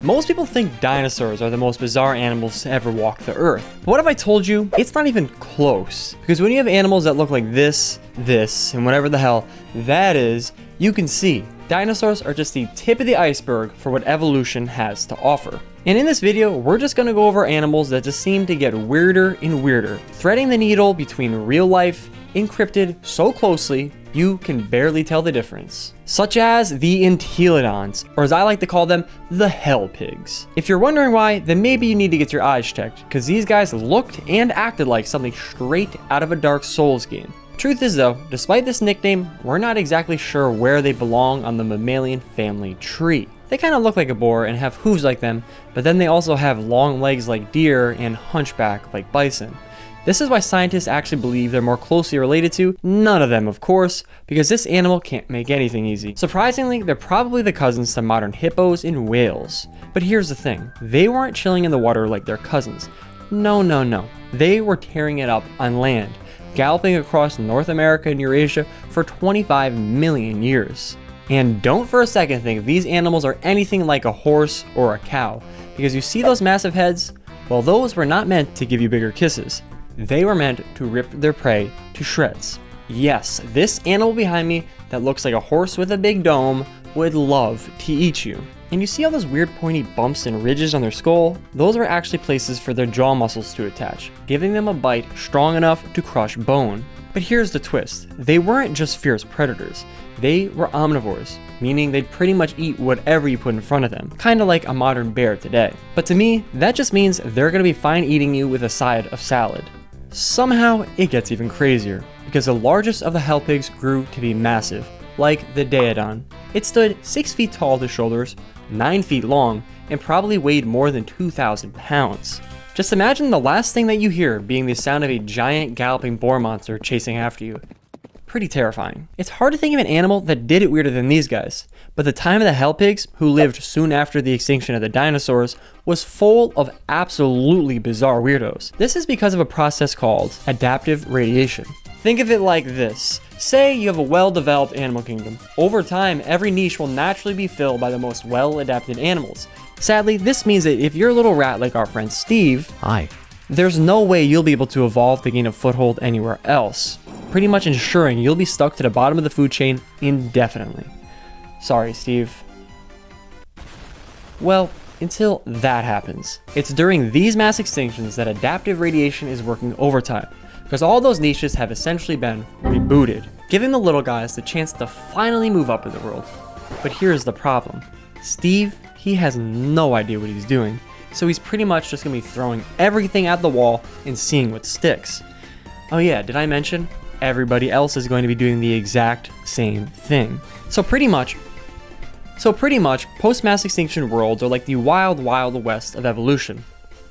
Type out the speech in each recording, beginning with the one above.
Most people think dinosaurs are the most bizarre animals to ever walk the earth. But what if I told you it's not even close? Because when you have animals that look like this, and whatever the hell that is, you can see dinosaurs are just the tip of the iceberg for what evolution has to offer. And in this video, we're just gonna go over animals that just seem to get weirder and weirder, threading the needle between real life encrypted so closely you can barely tell the difference. Such as the entelodons, or as I like to call them, the hell pigs. If you're wondering why, then maybe you need to get your eyes checked, because these guys looked and acted like something straight out of a Dark Souls game. Truth is though, despite this nickname, we're not exactly sure where they belong on the mammalian family tree. They kind of look like a boar and have hooves like them, but then they also have long legs like deer and hunchback like bison. This is why scientists actually believe they're more closely related to none of them, of course, because this animal can't make anything easy. Surprisingly, they're probably the cousins to modern hippos and whales. But here's the thing, they weren't chilling in the water like their cousins. No. They were tearing it up on land, galloping across North America and Eurasia for 25 million years. And don't for a second think these animals are anything like a horse or a cow, because you see those massive heads? Well, those were not meant to give you bigger kisses. They were meant to rip their prey to shreds. Yes, this animal behind me that looks like a horse with a big dome would love to eat you. And you see all those weird pointy bumps and ridges on their skull? Those were actually places for their jaw muscles to attach, giving them a bite strong enough to crush bone. But here's the twist. They weren't just fierce predators. They were omnivores, meaning they'd pretty much eat whatever you put in front of them, kind of like a modern bear today. But to me, that just means they're gonna be fine eating you with a side of salad. Somehow, it gets even crazier, because the largest of the hell pigs grew to be massive, like the Daedon. It stood 6 feet tall at the shoulders, 9 feet long, and probably weighed more than 2,000 pounds. Just imagine the last thing that you hear being the sound of a giant galloping boar monster chasing after you. Pretty terrifying. It's hard to think of an animal that did it weirder than these guys, but the time of the hell pigs, who lived soon after the extinction of the dinosaurs, was full of absolutely bizarre weirdos. This is because of a process called adaptive radiation. Think of it like this. Say you have a well-developed animal kingdom. Over time, every niche will naturally be filled by the most well-adapted animals. Sadly, this means that if you're a little rat like our friend Steve, hi, there's no way you'll be able to evolve to gain a foothold anywhere else, pretty much ensuring you'll be stuck to the bottom of the food chain indefinitely. Sorry, Steve. Well, until that happens. It's during these mass extinctions that adaptive radiation is working overtime, because all those niches have essentially been rebooted, giving the little guys the chance to finally move up in the world. But here's the problem. Steve, he has no idea what he's doing, so he's pretty much just gonna be throwing everything at the wall and seeing what sticks. Oh yeah, did I mention? Everybody else is going to be doing the exact same thing. So pretty much, post-mass extinction worlds are like the wild, wild west of evolution.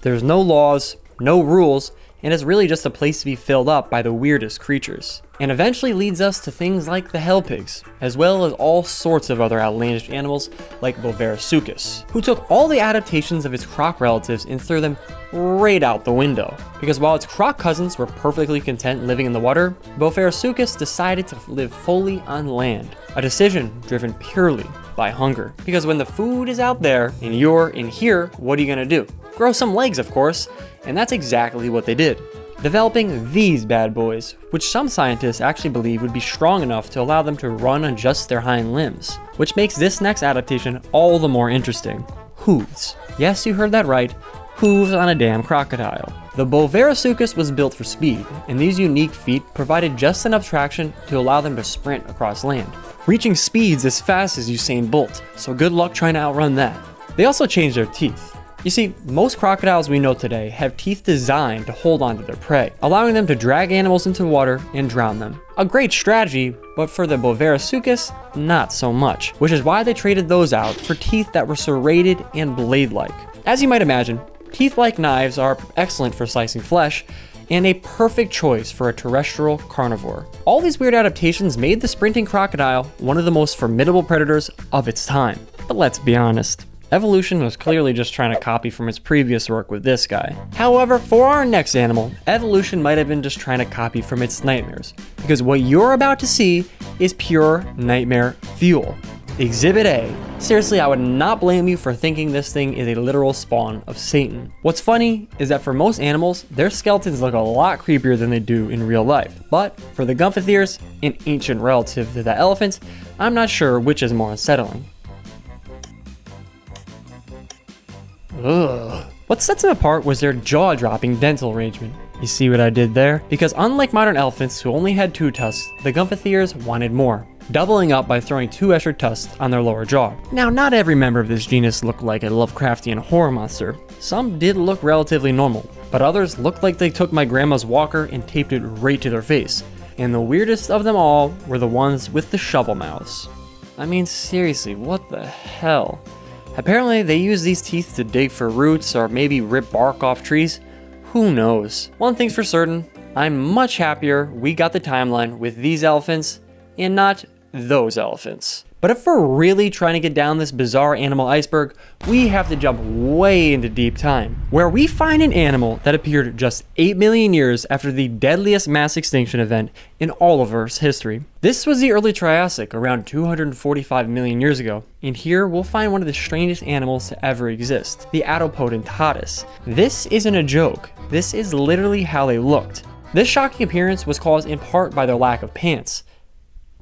There's no laws, no rules, and it's really just a place to be filled up by the weirdest creatures. And eventually leads us to things like the hell pigs, as well as all sorts of other outlandish animals like Bascus, who took all the adaptations of its croc relatives and threw them right out the window. Because while its croc cousins were perfectly content living in the water, Bascus decided to live fully on land, a decision driven purely by hunger. Because when the food is out there and you're in here, what are you gonna do? Grow some legs, of course, and that's exactly what they did, developing these bad boys, which some scientists actually believe would be strong enough to allow them to run on just their hind limbs, which makes this next adaptation all the more interesting. Hooves. Yes, you heard that right. Hooves on a damn crocodile. The Bascus was built for speed, and these unique feet provided just enough traction to allow them to sprint across land, reaching speeds as fast as Usain Bolt, so good luck trying to outrun that. They also changed their teeth. You see, most crocodiles we know today have teeth designed to hold on to their prey, allowing them to drag animals into water and drown them. A great strategy, but for the Bascus, not so much, which is why they traded those out for teeth that were serrated and blade-like. As you might imagine, teeth like knives are excellent for slicing flesh, and a perfect choice for a terrestrial carnivore. All these weird adaptations made the sprinting crocodile one of the most formidable predators of its time. But let's be honest, evolution was clearly just trying to copy from its previous work with this guy. However, for our next animal, evolution might have been just trying to copy from its nightmares, because what you're about to see is pure nightmare fuel. Exhibit A, Seriously, I would not blame you for thinking this thing is a literal spawn of Satan. What's funny is that for most animals, their skeletons look a lot creepier than they do in real life. But for the Gumphotheres, an ancient relative to the elephants, I'm not sure which is more unsettling. Ugh. What sets them apart was their jaw-dropping dental arrangement. You see what I did there? Because unlike modern elephants who only had 2 tusks, the Gumphotheres wanted more, doubling up by throwing 2 extra tusks on their lower jaw. Now, not every member of this genus looked like a Lovecraftian horror monster. Some did look relatively normal, but others looked like they took my grandma's walker and taped it right to their face. And the weirdest of them all were the ones with the shovel mouths. I mean, seriously, what the hell? Apparently, they use these teeth to dig for roots or maybe rip bark off trees. Who knows? One thing's for certain, I'm much happier we got the timeline with these elephants and not those elephants. But if we're really trying to get down this bizarre animal iceberg, we have to jump way into deep time, where we find an animal that appeared just 8 million years after the deadliest mass extinction event in all of Earth's history. This was the early Triassic, around 245 million years ago, and here we'll find one of the strangest animals to ever exist, the Atotatus. This isn't a joke, this is literally how they looked. This shocking appearance was caused in part by their lack of pants,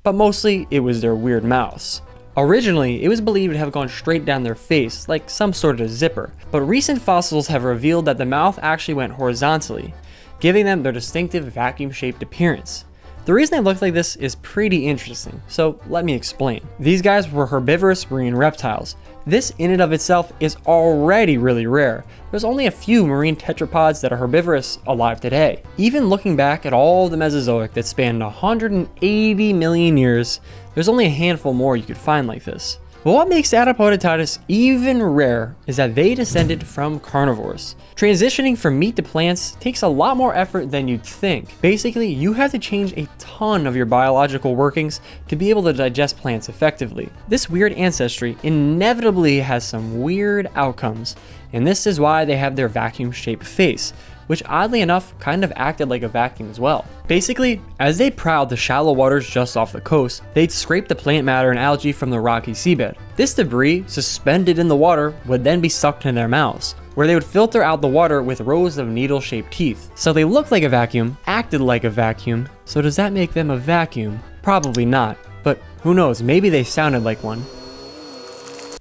but mostly it was their weird mouths. Originally, it was believed to have gone straight down their face, like some sort of zipper, but recent fossils have revealed that the mouth actually went horizontally, giving them their distinctive vacuum-shaped appearance. The reason they look like this is pretty interesting, so let me explain. These guys were herbivorous marine reptiles. This in and of itself is already really rare. There's only a few marine tetrapods that are herbivorous alive today. Even looking back at all the Mesozoic that spanned 180 million years, there's only a handful more you could find like this. But what makes Atotatus even rare is that they descended from carnivores. Transitioning from meat to plants takes a lot more effort than you'd think. Basically, you have to change a ton of your biological workings to be able to digest plants effectively. This weird ancestry inevitably has some weird outcomes, and this is why they have their vacuum-shaped face, which oddly enough kind of acted like a vacuum as well. Basically, as they prowled the shallow waters just off the coast, they'd scrape the plant matter and algae from the rocky seabed. This debris, suspended in the water, would then be sucked in their mouths, where they would filter out the water with rows of needle-shaped teeth. So they looked like a vacuum, acted like a vacuum, so does that make them a vacuum? Probably not, but who knows, maybe they sounded like one.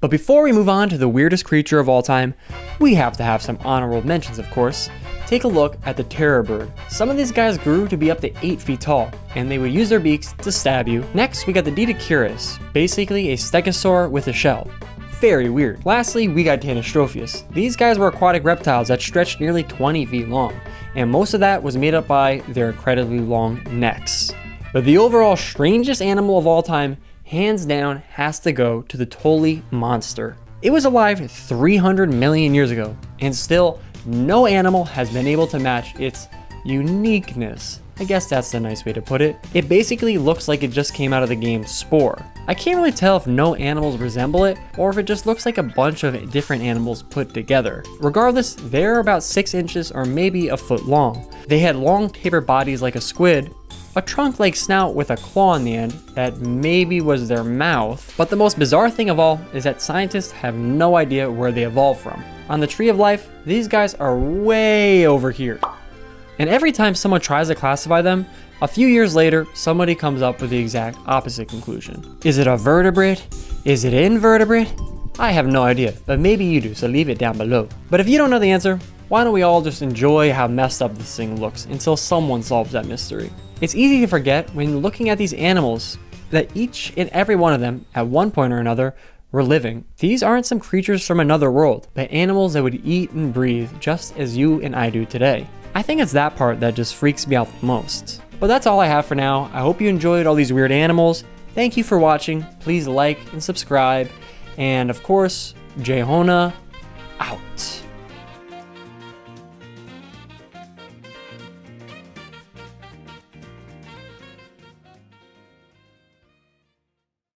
But before we move on to the weirdest creature of all time, we have to have some honorable mentions, of course. Take a look at the terror bird. Some of these guys grew to be up to 8 feet tall, and they would use their beaks to stab you. Next, we got the Dinosaurs, basically a stegosaur with a shell. Very weird. Lastly, we got Dinosaurs. These guys were aquatic reptiles that stretched nearly 20 feet long, and most of that was made up by their incredibly long necks. But the overall strangest animal of all time, hands down, has to go to the Tolly monster. It was alive 300 million years ago, and still, no animal has been able to match its uniqueness. I guess that's the nice way to put it. It basically looks like it just came out of the game Spore. I can't really tell if no animals resemble it, or if it just looks like a bunch of different animals put together. Regardless, they're about 6 inches or maybe a foot long. They had long tapered bodies like a squid, a trunk-like snout with a claw on the end that maybe was their mouth. But the most bizarre thing of all is that scientists have no idea where they evolved from. On the Tree of Life, these guys are way over here. And every time someone tries to classify them, a few years later, somebody comes up with the exact opposite conclusion. Is it a vertebrate? Is it invertebrate? I have no idea, but maybe you do, so leave it down below. But if you don't know the answer, why don't we all just enjoy how messed up this thing looks until someone solves that mystery. It's easy to forget when looking at these animals that each and every one of them, at one point or another, were living. These aren't some creatures from another world, but animals that would eat and breathe just as you and I do today. I think it's that part that just freaks me out the most. But that's all I have for now. I hope you enjoyed all these weird animals. Thank you for watching. Please like and subscribe. And of course, Jehona out.